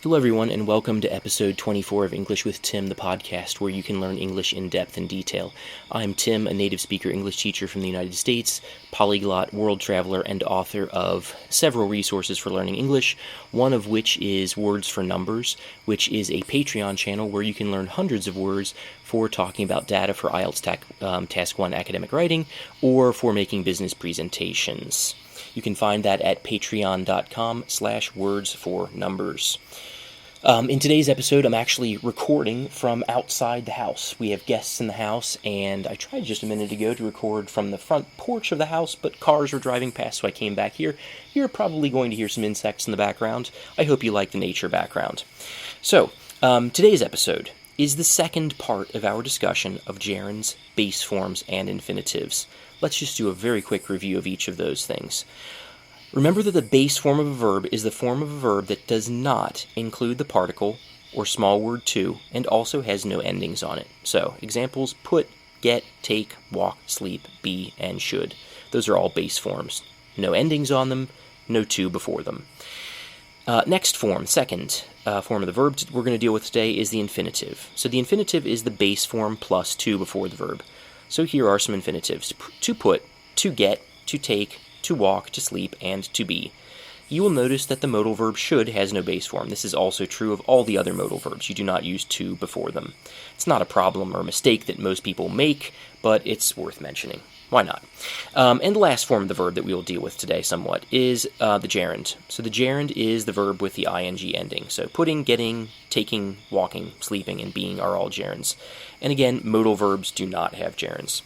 Hello, everyone, and welcome to episode 24 of English with Tim, the podcast where you can learn English in depth and detail. I'm Tim, a native speaker English teacher from the United States, polyglot, world traveler, and author of several resources for learning English, one of which is Words for Numbers, which is a Patreon channel where you can learn hundreds of words for talking about data for IELTS Task 1 academic writing or for making business presentations. You can find that at patreon.com/wordsfornumbers. In today's episode, I'm actually recording from outside the house. We have guests in the house, and I tried just a minute ago to record from the front porch of the house, but cars were driving past, so I came back here. You're probably going to hear some insects in the background. I hope you like the nature background. So, today's episode is the second part of our discussion of gerunds, base forms, and infinitives. Let's just do a very quick review of each of those things. Remember that the base form of a verb is the form of a verb that does not include the particle or small word to and also has no endings on it. So, examples: put, get, take, walk, sleep, be, and should. Those are all base forms. No endings on them, no to before them. Next form, second form of the verb we're going to deal with today is the infinitive. So the infinitive is the base form plus to before the verb. So here are some infinitives: to put, to get, to take, to walk, to sleep, and to be. You will notice that the modal verb should has no base form. This is also true of all the other modal verbs. You do not use to before them. It's not a problem or a mistake that most people make, but it's worth mentioning. Why not? And the last form of the verb that we will deal with today somewhat is the gerund. So the gerund is the verb with the ing ending. So putting, getting, taking, walking, sleeping, and being are all gerunds. And again, modal verbs do not have gerunds.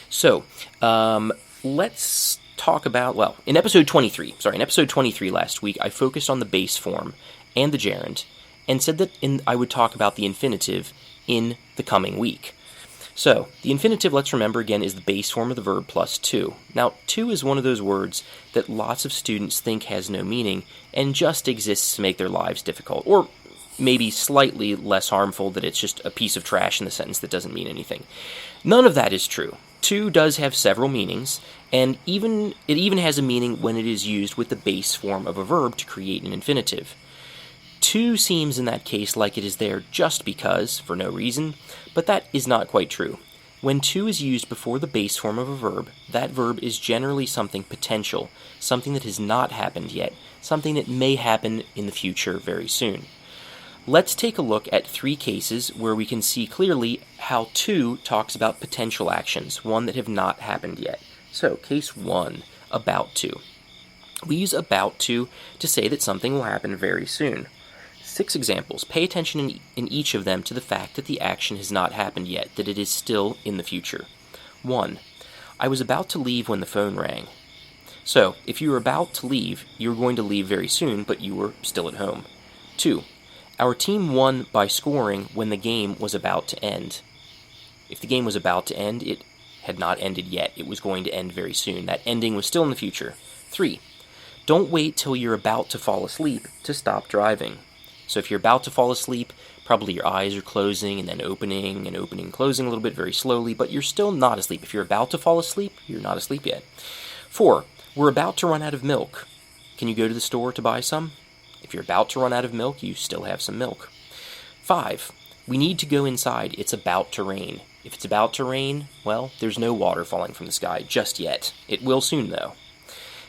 So, let's talk about, in episode 23 last week, I focused on the base form and the gerund and said that I would talk about the infinitive in the coming week. So, the infinitive, let's remember again, is the base form of the verb plus to. Now, to is one of those words that lots of students think has no meaning and just exists to make their lives difficult, or maybe slightly less harmful, that it's just a piece of trash in the sentence that doesn't mean anything. None of that is true. To does have several meanings, and it even has a meaning when it is used with the base form of a verb to create an infinitive. To seems in that case like it is there just because, for no reason, but that is not quite true. When to is used before the base form of a verb, that verb is generally something potential, something that has not happened yet, something that may happen in the future very soon. Let's take a look at 3 cases where we can see clearly how to talks about potential actions, one that have not happened yet. So, case 1, about to. We use about to say that something will happen very soon. 6 examples. Pay attention in each of them to the fact that the action has not happened yet, that it is still in the future. 1. I was about to leave when the phone rang. So, if you were about to leave, you were going to leave very soon, but you were still at home. 2. Our team won by scoring when the game was about to end. If the game was about to end, it had not ended yet. It was going to end very soon. That ending was still in the future. 3. Don't wait till you're about to fall asleep to stop driving. So if you're about to fall asleep, probably your eyes are closing and then opening and opening, closing a little bit very slowly, but you're still not asleep. If you're about to fall asleep, you're not asleep yet. 4. We're about to run out of milk. Can you go to the store to buy some? If you're about to run out of milk, you still have some milk. 5. We need to go inside. It's about to rain. If it's about to rain, well, there's no water falling from the sky just yet. It will soon, though.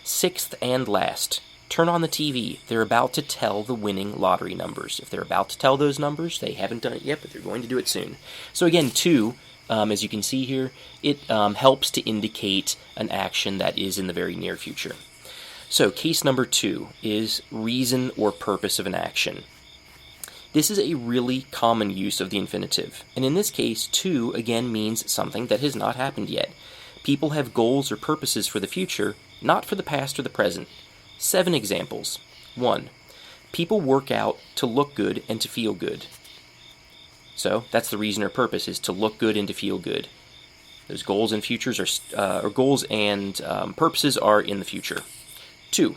6th and last. Turn on the TV. They're about to tell the winning lottery numbers. If they're about to tell those numbers, they haven't done it yet, but they're going to do it soon. So again, to, as you can see here, it helps to indicate an action that is in the very near future. So, case number 2 is reason or purpose of an action. This is a really common use of the infinitive, and in this case, to again means something that has not happened yet. People have goals or purposes for the future, not for the past or the present. 7 examples. 1. People work out to look good and to feel good. So, that's the reason or purpose, is to look good and to feel good. Those goals and purposes are in the future. 2.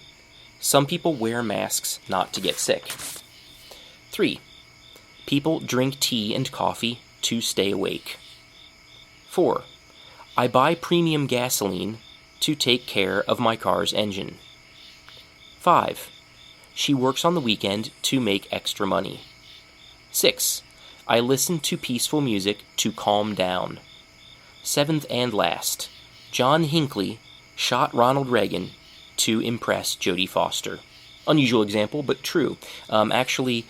Some people wear masks not to get sick. 3. People drink tea and coffee to stay awake. 4. I buy premium gasoline to take care of my car's engine. 5. She works on the weekend to make extra money. 6. I listen to peaceful music to calm down. 7th and last, John Hinckley shot Ronald Reagan to impress Jodie Foster. Unusual example, but true. Coincidentally,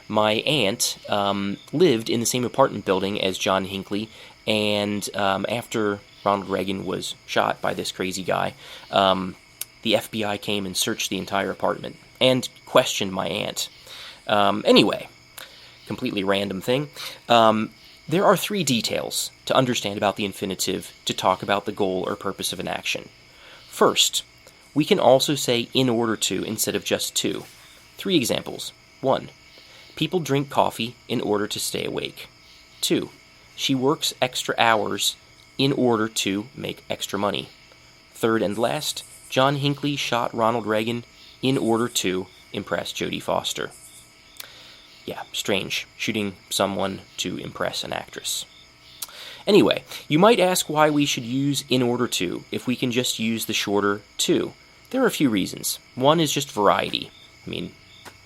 my aunt lived in the same apartment building as John Hinckley, and after Ronald Reagan was shot by this crazy guy, the FBI came and searched the entire apartment and questioned my aunt. Anyway, completely random thing. There are 3 details to understand about the infinitive to talk about the goal or purpose of an action. First, we can also say in order to instead of just to. 3 examples. 1. People drink coffee in order to stay awake. 2. She works extra hours in order to make extra money. 3rd and last, John Hinckley shot Ronald Reagan in order to impress Jodie Foster. Yeah, strange, shooting someone to impress an actress. Anyway, you might ask why we should use in order to if we can just use the shorter to. There are a few reasons. One is just variety.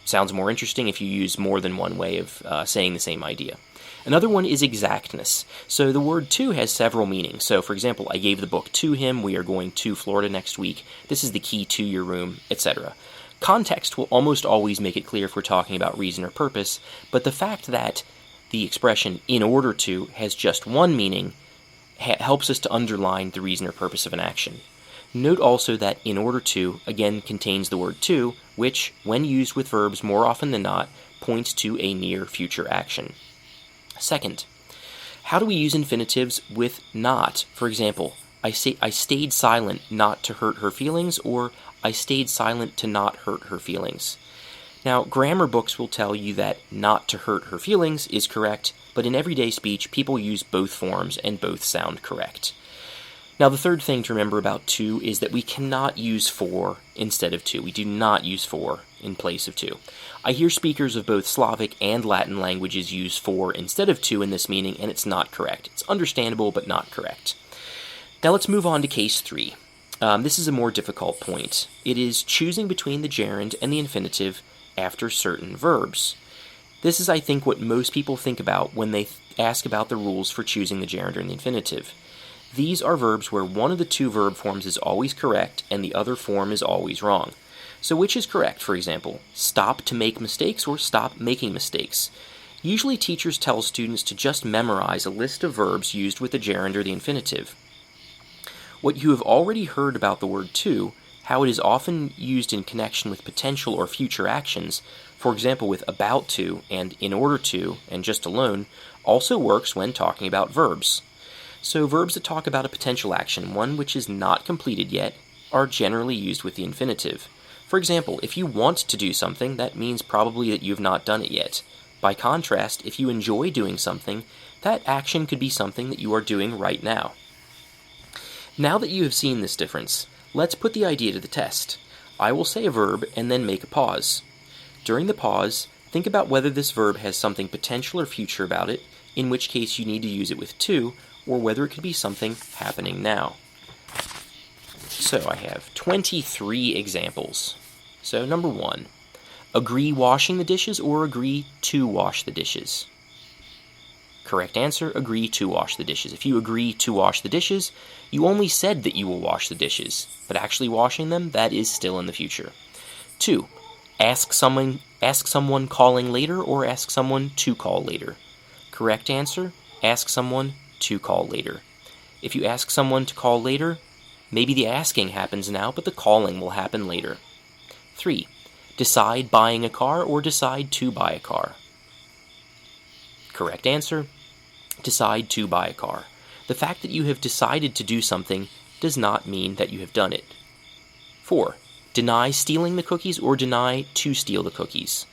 Sounds more interesting if you use more than one way of saying the same idea. Another one is exactness. So the word to has several meanings. So, for example, I gave the book to him, we are going to Florida next week, this is the key to your room, etc. Context will almost always make it clear if we're talking about reason or purpose, but the fact that the expression in order to has just one meaning helps us to underline the reason or purpose of an action. Note also that in order to, again, contains the word to, which, when used with verbs more often than not, points to a near future action. Second, how do we use infinitives with not? For example, I stayed silent not to hurt her feelings, or I stayed silent to not hurt her feelings. Now, grammar books will tell you that not to hurt her feelings is correct, but in everyday speech, people use both forms and both sound correct. Now, the third thing to remember about to is that we cannot use for instead of to. We do not use for in place of to. I hear speakers of both Slavic and Latin languages use for instead of to in this meaning, and it's not correct. It's understandable, but not correct. Now let's move on to case 3. This is a more difficult point. It is choosing between the gerund and the infinitive after certain verbs. This is, I think, what most people think about when they ask about the rules for choosing the gerund or the infinitive. These are verbs where one of the 2 verb forms is always correct and the other form is always wrong. So which is correct, for example? Stop to make mistakes or stop making mistakes? Usually teachers tell students to just memorize a list of verbs used with the gerund or the infinitive. What you have already heard about the word to, how it is often used in connection with potential or future actions, for example with about to and in order to and just alone, also works when talking about verbs. So verbs that talk about a potential action, one which is not completed yet, are generally used with the infinitive. For example, if you want to do something, that means probably that you have not done it yet. By contrast, if you enjoy doing something, that action could be something that you are doing right now. Now that you have seen this difference, let's put the idea to the test. I will say a verb and then make a pause. During the pause, think about whether this verb has something potential or future about it, in which case you need to use it with to, or whether it could be something happening now. So I have 23 examples. So number 1, agree washing the dishes or agree to wash the dishes? Correct answer, agree to wash the dishes. If you agree to wash the dishes, you only said that you will wash the dishes, but actually washing them, that is still in the future. 2, ask someone calling later or ask someone to call later? Correct answer, ask someone to call later. If you ask someone to call later, maybe the asking happens now, but the calling will happen later. 3, decide buying a car or decide to buy a car? Correct answer, decide to buy a car. The fact that you have decided to do something does not mean that you have done it. 4, deny stealing the cookies or deny to steal the cookies?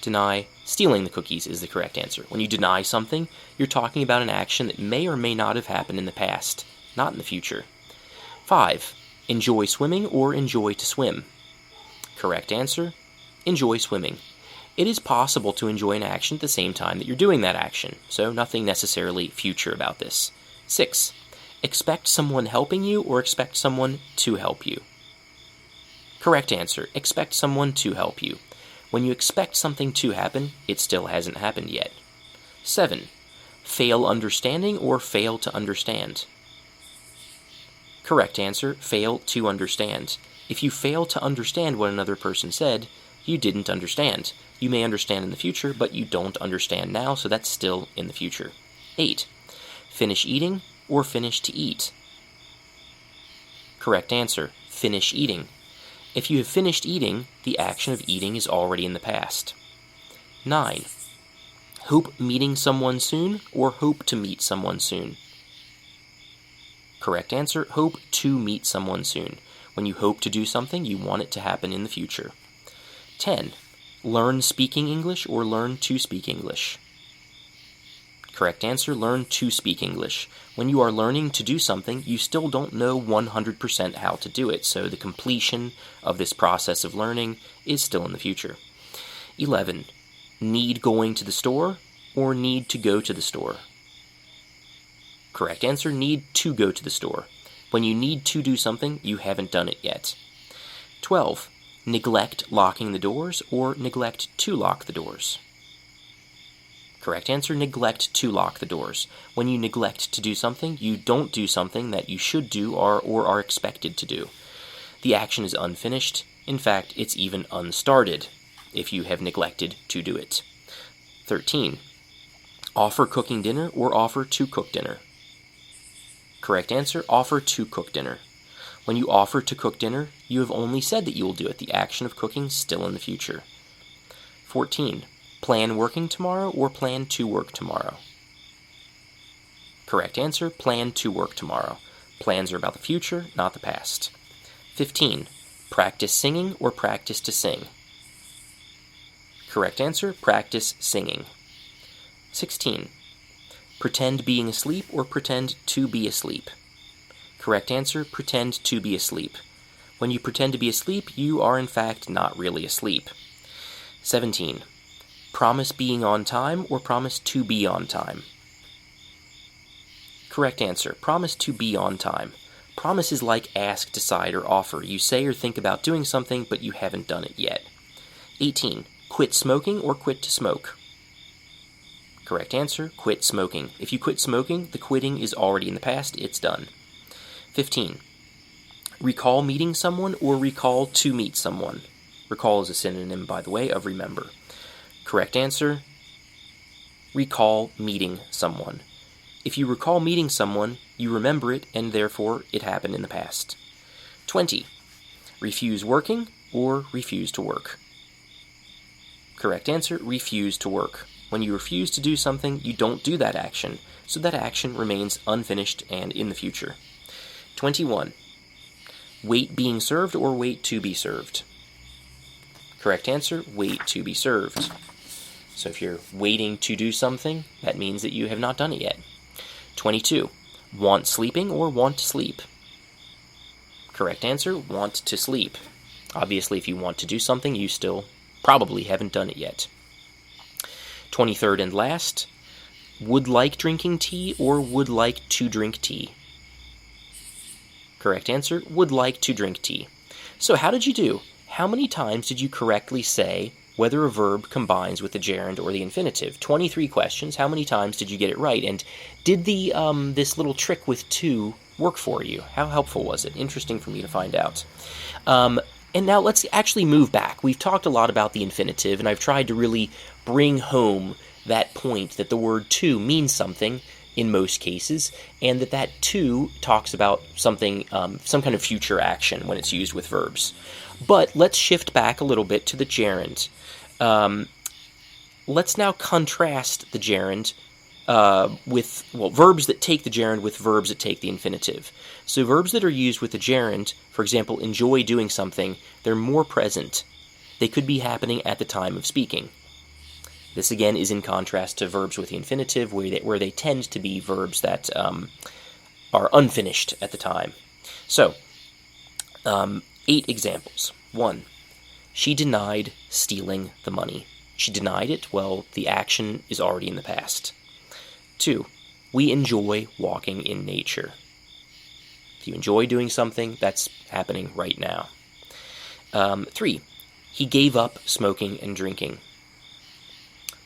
Deny stealing the cookies is the correct answer. When you deny something, you're talking about an action that may or may not have happened in the past, not in the future. 5, enjoy swimming or enjoy to swim? Correct answer, enjoy swimming. It is possible to enjoy an action at the same time that you're doing that action, so nothing necessarily future about this. 6, expect someone helping you or expect someone to help you? Correct answer. Expect someone to help you. When you expect something to happen, it still hasn't happened yet. 7. Fail understanding or fail to understand. Correct answer. Fail to understand. If you fail to understand what another person said, you didn't understand. You may understand in the future, but you don't understand now, so that's still in the future. 8. Finish eating or finish to eat. Correct answer. Finish eating. If you have finished eating, the action of eating is already in the past. 9. Hope meeting someone soon or hope to meet someone soon. Correct answer. Hope to meet someone soon. When you hope to do something, you want it to happen in the future. 10. Learn speaking English or learn to speak English. Correct answer. Learn to speak English. When you are learning to do something, you still don't know 100% how to do it, so the completion of this process of learning is still in the future. 11. Need going to the store or need to go to the store. Correct answer. Need to go to the store. When you need to do something, you haven't done it yet. 12. Neglect locking the doors or neglect to lock the doors. Correct answer. Neglect to lock the doors. When you neglect to do something, you don't do something that you should do or are expected to do. The action is unfinished. In fact, it's even unstarted if you have neglected to do it. 13. Offer cooking dinner or offer to cook dinner. Correct answer. Offer to cook dinner. When you offer to cook dinner, you have only said that you will do it. The action of cooking is still in the future. 14. Plan working tomorrow or plan to work tomorrow. Correct answer. Plan to work tomorrow. Plans are about the future, not the past. 15. Practice singing or practice to sing. Correct answer. Practice singing. 16. Pretend being asleep or pretend to be asleep. Correct answer. Pretend to be asleep. When you pretend to be asleep, you are in fact not really asleep. 17. Promise being on time or promise to be on time. Correct answer. Promise to be on time. Promise is like ask, decide, or offer. You say or think about doing something, but you haven't done it yet. 18. Quit smoking or quit to smoke. Correct answer. Quit smoking. If you quit smoking, the quitting is already in the past. It's done. 15. Recall meeting someone or recall to meet someone. Recall is a synonym, by the way, of remember. Correct answer. Recall meeting someone. If you recall meeting someone, you remember it, and therefore it happened in the past. 20. Refuse working or refuse to work. Correct answer. Refuse to work. When you refuse to do something, you don't do that action, so that action remains unfinished and in the future. 21. Wait being served or wait to be served. Correct answer. Wait to be served. So if you're waiting to do something, that means that you have not done it yet. 22. Want sleeping or want to sleep. Correct answer. Want to sleep. Obviously, if you want to do something, you still probably haven't done it yet. 23rd and last, would like drinking tea or would like to drink tea. Correct answer. Would like to drink tea. So how did you do? How many times did you correctly say whether a verb combines with the gerund or the infinitive? 23 questions. How many times did you get it right? And did the this little trick with to work for you? How helpful was it? Interesting for me to find out. And now let's actually move back. We've talked a lot about the infinitive, and I've tried to really bring home that point that the word to means something in most cases, and that to talks about something, some kind of future action when it's used with verbs. But let's shift back a little bit to the gerund. Let's now contrast the gerund with, verbs that take the gerund with verbs that take the infinitive. So verbs that are used with the gerund, for example, enjoy doing something, they're more present. They could be happening at the time of speaking. This, again, is in contrast to verbs with the infinitive, where they tend to be verbs that are unfinished at the time. So, 8 examples. 1. She denied stealing the money. She denied it. Well, the action is already in the past. 2. We enjoy walking in nature. If you enjoy doing something, that's happening right now. 3. He gave up smoking and drinking.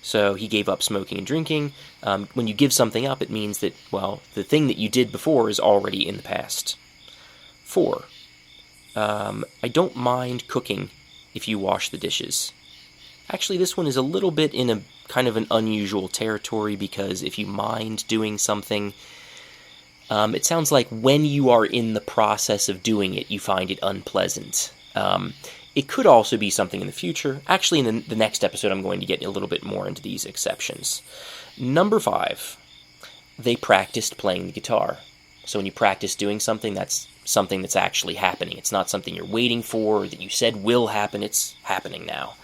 So he gave up smoking and drinking. When you give something up, it means that, well, the thing that you did before is already in the past. 4. I don't mind cooking if you wash the dishes. Actually, this one is a little bit in a kind of an unusual territory, because if you mind doing something, it sounds like when you are in the process of doing it, you find it unpleasant. It could also be something in the future. Actually, in the next episode, I'm going to get a little bit more into these exceptions. Number 5, they practiced playing the guitar. So when you practice doing something, that's something that's actually happening. It's not something you're waiting for or that you said will happen. It's happening now.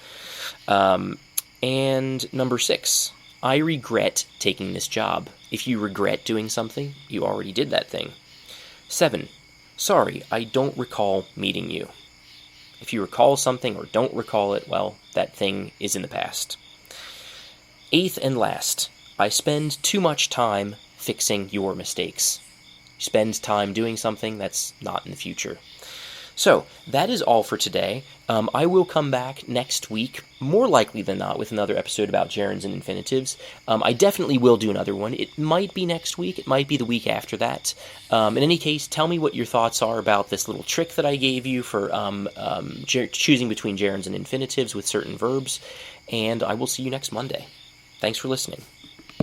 And number 6, I regret taking this job. If you regret doing something, you already did that thing. 7, sorry, I don't recall meeting you. If you recall something or don't recall it, well, that thing is in the past. 8th and last, I spend too much time fixing your mistakes. You spend time doing something that's not in the future. So, that is all for today. I will come back next week, more likely than not, with another episode about gerunds and infinitives. I definitely will do another one. It might be next week. It might be the week after that. In any case, tell me what your thoughts are about this little trick that I gave you for choosing between gerunds and infinitives with certain verbs, and I will see you next Monday. Thanks for listening.